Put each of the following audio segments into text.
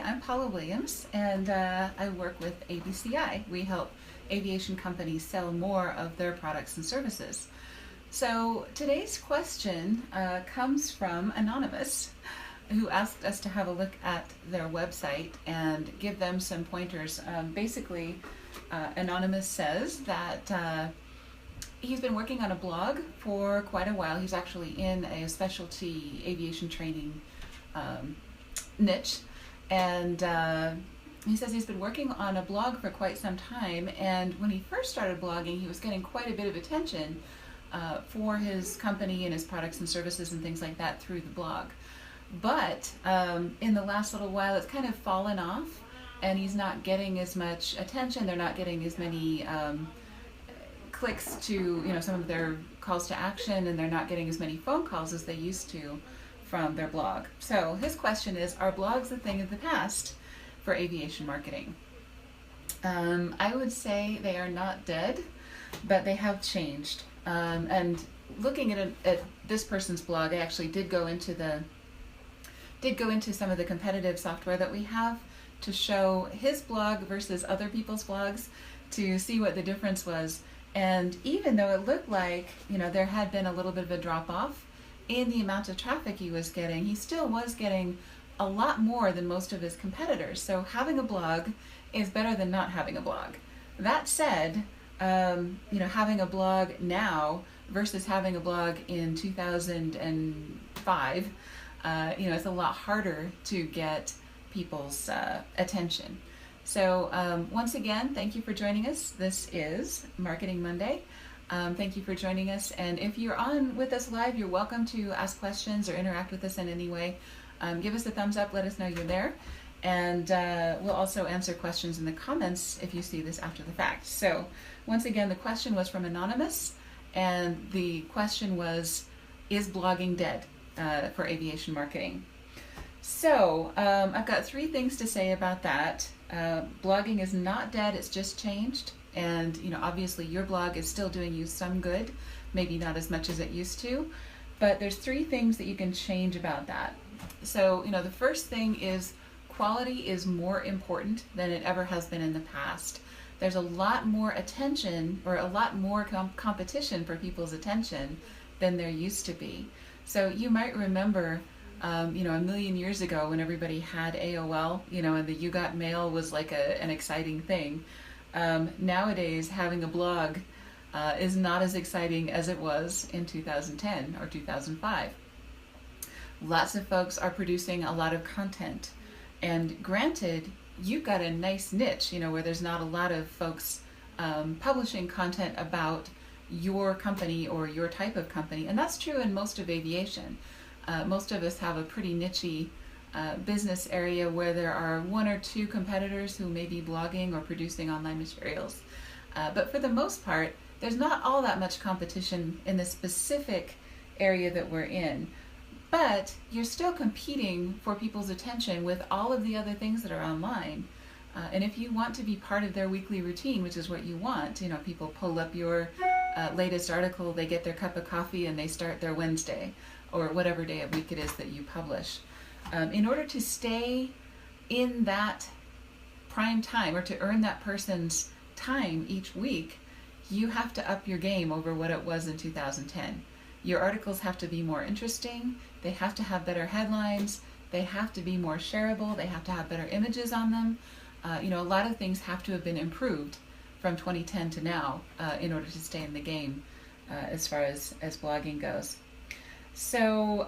I'm Paula Williams, and I work with ABCI. We help aviation companies sell more of their products and services. So today's question comes from Anonymous, who asked us to have a look at their website and give them some pointers. Anonymous says that he's been working on a blog for quite a while. He's actually in a specialty aviation training niche, and he says he's been working on a blog for quite some time, and when he first started blogging, he was getting quite a bit of attention for his company and his products and services and things like that through the blog. But in the last little while, it's kind of fallen off, and he's not getting as much attention. They're not getting as many clicks to some of their calls to action, and they're not getting as many phone calls as they used to from their blog. So his question is, are blogs a thing of the past for aviation marketing? I would say they are not dead, but they have changed. And looking at this person's blog, I actually did go into some of the competitive software that we have to show his blog versus other people's blogs to see what the difference was. And even though it looked like there had been a little bit of a drop off in the amount of traffic he was getting, he still was getting a lot more than most of his competitors. So having a blog is better than not having a blog. That said, having a blog now versus having a blog in 2005, it's a lot harder to get people's attention. So once again, thank you for joining us. This is Marketing Monday. Thank you for joining us. And if you're on with us live, you're welcome to ask questions or interact with us in any way. Give us a thumbs up, let us know you're there. And we'll also answer questions in the comments if you see this after the fact. So once again, the question was from Anonymous, and the question was, is blogging dead for aviation marketing? So I've got 3 things to say about that. Blogging is not dead, it's just changed. And obviously your blog is still doing you some good, maybe not as much as it used to, but there's 3 things that you can change about that. So the first thing is quality is more important than it ever has been in the past. There's a lot more attention, or a lot more competition for people's attention than there used to be. So you might remember a million years ago when everybody had AOL, and the You Got Mail was like an exciting thing. Nowadays, having a blog is not as exciting as it was in 2010 or 2005. Lots of folks are producing a lot of content, and granted, you've got a nice niche, where there's not a lot of folks publishing content about your company or your type of company, and that's true in most of aviation. Most of us have a pretty niche-y business area where there are 1 or 2 competitors who may be blogging or producing online materials. But for the most part, there's not all that much competition in the specific area that we're in. But you're still competing for people's attention with all of the other things that are online. And if you want to be part of their weekly routine, which is what you want, people pull up your latest article, they get their cup of coffee, and they start their Wednesday, or whatever day of week it is that you publish. In order to stay in that prime time, or to earn that person's time each week, you have to up your game over what it was in 2010. Your articles have to be more interesting, they have to have better headlines, they have to be more shareable, they have to have better images on them. A lot of things have to have been improved from 2010 to now in order to stay in the game as far as blogging goes. So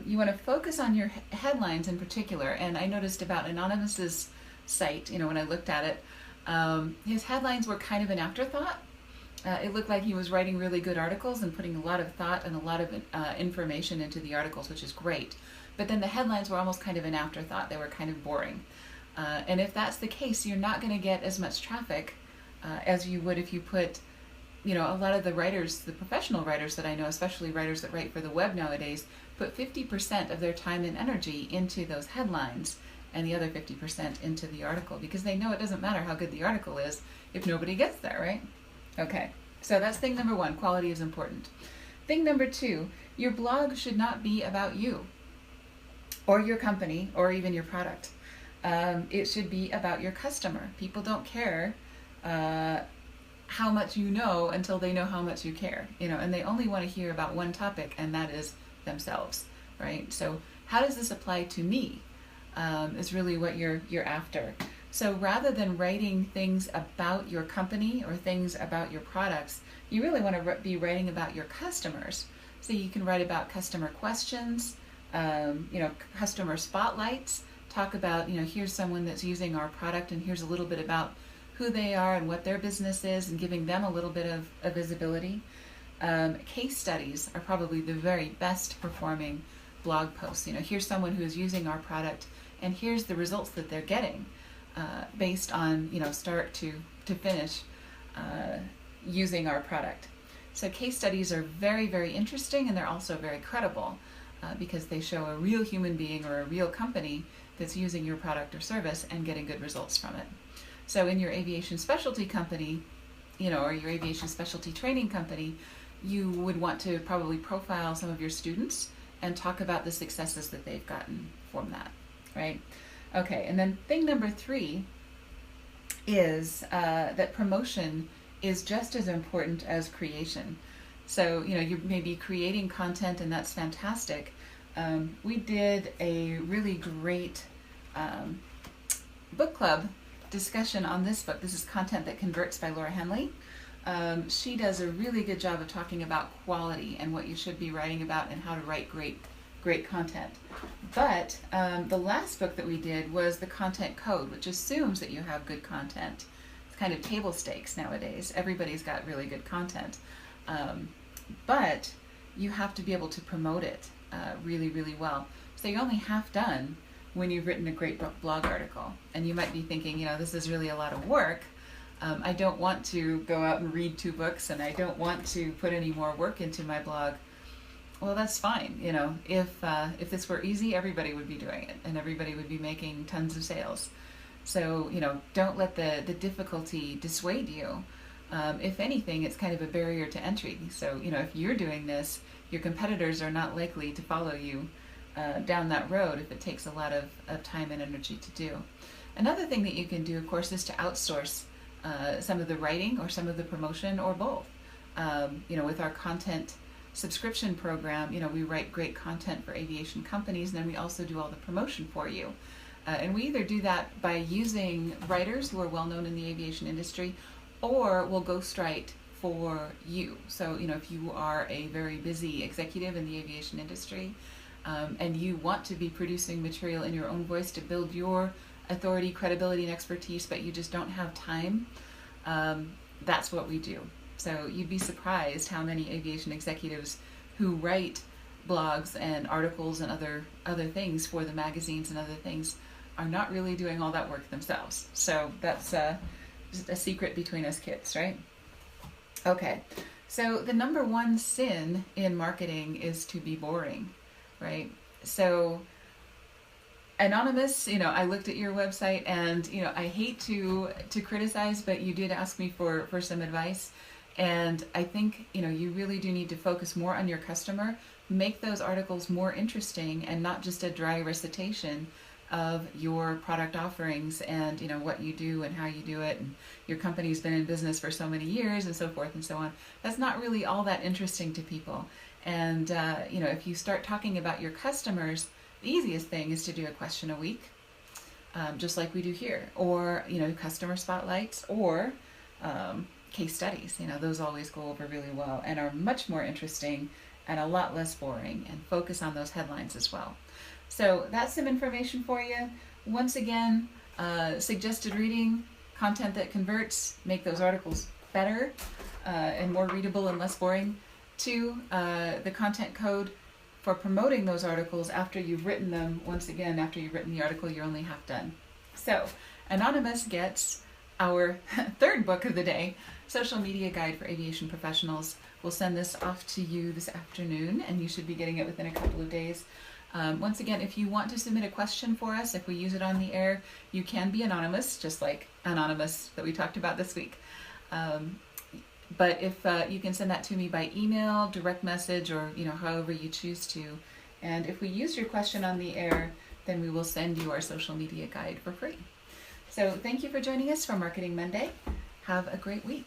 you want to focus on your headlines in particular, and I noticed about Anonymous's site, when I looked at it, his headlines were kind of an afterthought. It looked like he was writing really good articles and putting a lot of thought and a lot of information into the articles, which is great. But then the headlines were almost kind of an afterthought. They were kind of boring. And if that's the case, you're not going to get as much traffic as you would if you put, a lot of the writers, the professional writers that I know, especially writers that write for the web nowadays, put 50% of their time and energy into those headlines and the other 50% into the article, because they know it doesn't matter how good the article is if nobody gets there, right? Okay, so that's thing number 1, quality is important. Thing number 2, your blog should not be about you or your company or even your product. It should be about your customer. People don't care how much you know until they know how much you care, and they only want to hear about one topic, and that is themselves, right? So how does this apply to me, is really what you're after. So rather than writing things about your company or things about your products, you really want to be writing about your customers. So you can write about customer questions, customer spotlights, talk about, here's someone that's using our product and here's a little bit about who they are and what their business is, and giving them a little bit of visibility. Case studies are probably the very best performing blog posts. Here's someone who is using our product and here's the results that they're getting based on, start to finish using our product. So case studies are very, very interesting, and they're also very credible because they show a real human being or a real company that's using your product or service and getting good results from it. So in your aviation specialty company, or your aviation specialty training company, you would want to probably profile some of your students and talk about the successes that they've gotten from that, right? Okay, and then thing number 3 is that promotion is just as important as creation. So, you may be creating content, and that's fantastic. We did a really great book club discussion on this book. This is Content That Converts by Laura Henley. She does a really good job of talking about quality and what you should be writing about and how to write great content. But the last book that we did was The Content Code, which assumes that you have good content. It's kind of table stakes nowadays. Everybody's got really good content. But you have to be able to promote it really, really well. So you're only half done when you've written a great blog article. And you might be thinking, this is really a lot of work. I don't want to go out and read 2 books, and I don't want to put any more work into my blog. Well, that's fine. If this were easy, everybody would be doing it, and everybody would be making tons of sales. So, don't let the difficulty dissuade you. If anything, it's kind of a barrier to entry. So, if you're doing this, your competitors are not likely to follow you down that road if it takes a lot of time and energy to do. Another thing that you can do, of course, is to outsource some of the writing or some of the promotion or both. With our content subscription program, we write great content for aviation companies, and then we also do all the promotion for you. And we either do that by using writers who are well known in the aviation industry, or we'll ghostwrite for you. So, if you are a very busy executive in the aviation industry, and you want to be producing material in your own voice to build your authority, credibility, and expertise, but you just don't have time, that's what we do. So you'd be surprised how many aviation executives who write blogs and articles and other things for the magazines and other things are not really doing all that work themselves. So that's just a secret between us kids, right? Okay, so the number 1 sin in marketing is to be boring, right? So Anonymous, I looked at your website, and I hate to criticize, but you did ask me for some advice, and I think you really do need to focus more on your customer, make those articles more interesting, and not just a dry recitation of your product offerings and what you do and how you do it, and your company's been in business for so many years and so forth and so on. That's not really all that interesting to people. And if you start talking about your customers, the easiest thing is to do a question a week, just like we do here, or customer spotlights, or case studies. Those always go over really well and are much more interesting and a lot less boring, and focus on those headlines as well. So that's some information for you. Once again, suggested reading, Content That Converts, make those articles better and more readable and less boring. 2, the Content Code for promoting those articles after you've written them. Once again, after you've written the article, you're only half done. So Anonymous gets our 3rd book of the day, Social Media Guide for Aviation Professionals. We'll send this off to you this afternoon, and you should be getting it within a couple of days. Once again, if you want to submit a question for us, if we use it on the air, you can be anonymous, just like Anonymous that we talked about this week. But if you can send that to me by email, direct message, or however you choose to. And if we use your question on the air, then we will send you our social media guide for free. So thank you for joining us for Marketing Monday. Have a great week.